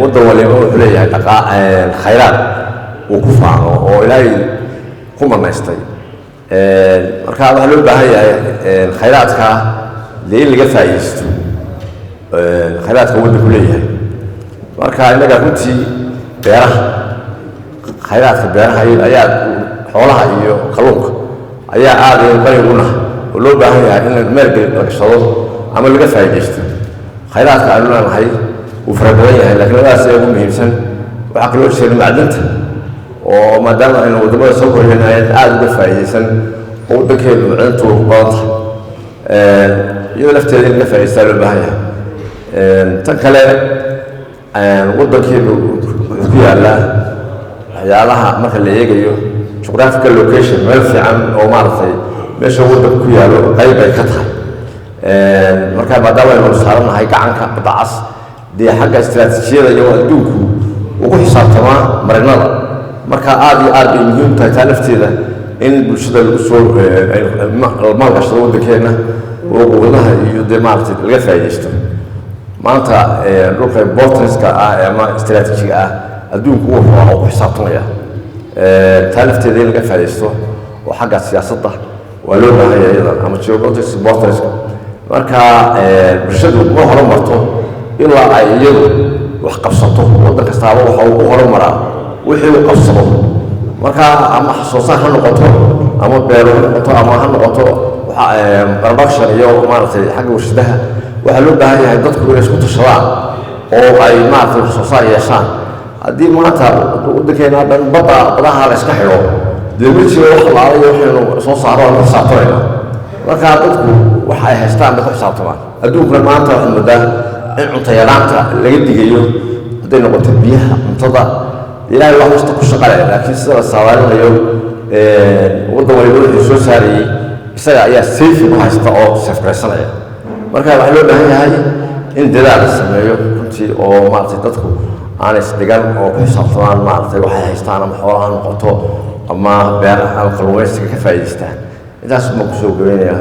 waddan waliba wuxuu leeyahay khayraad uu ku faano oo ilaahay ku manaystay marka waxaa loo baahan yahay khayraadka dee in laga faa'iidaysto khayraadka waddanku leeyahay marka innaga runtii beeraha khayraadka beeraha ayaa xoolaha iyo kalluunka ayaa aad iyo qani u nahay oo loo baahan yahay in meel la gashado ama laga faa'iidaysto khayraadka aanu leenahay wuu fara badan yahay laakiin labadaas ayaa ugu muhiimsan waxaa kaloo jira macdanta oo maadaama aynu waddamada soo koreynahay aad uga faa'iidaysan oo waddankeenu macdanta ugu badan tahay iyadoo lafteeda in laga faa'iidaystaa loo baahan yahay tan kale waddankeenu wuxuu ku yaallaa waxyaalaha marka la eegayo geographical location meel fiican oo maaragtay meesha waddanka ku yaallo qayb ay ka tahay marka maadaama aynu saaranahay gacanka badda cas dee xagga istiraatiijiyada iyo adduunku ugu xisaabtamaa marinada marka aad iyo aad bay muhiim tahay taa lafteeda in bulshada lagu soo maalgashado waddankeenna oo quwadaha iyo dee maaragtay laga faa'iidaysto maanta dhulka importanska ah ama istiraatiijiga ah adduunku wuxuu ku xisaabtamaya taa lafteeda in laga faa'iidaysto oo xagga siyaasadda waa loo baahan yahay iyadan ama geopolitics importanska marka bulshadu ma horumarto ilaa ay iyadu wax qabsato waddan kastaaba waxa uu ku horumaraa wixii uu qabsado marka ama soo saar ha noqoto ama beero ha noqoto ama ha noqoto production iyo maaragtay xagga warshadaha waxaa loo baahan yahay dadku inay isku tashadaan oo ay maaragtay wax soo saar yeeshaan haddii maanta waddankeena dhan badaha la iska xidho dee ma jiro wax laalayo waxaynu soo saaro aan ku xisaabtamayna marka dadku waxa ay haystaan bay ku xisaabtamaan adduunkuna maanta waxaad moodaa in cunto yaraanta laga digayo hadday noqoto biyaha cuntada ilaahay wax kasta ku shaqale laakiin sida la saadaalinayo waddan waliba wuxuu soo saarayey isaga ayaa sayfi ku haysta oo seefgaraysanaya marka waxaa loo baahan yahay in dadaal la sameeyo runtii oo maaragtay dadku aan isdhigan oo ku xisaabtamaan maaragtay waxay haystaan ama xoolaha noqoto ama beeraha ama kalluumaysiga ka faa'iidaystaan intaas ma ku soo gabaynayaa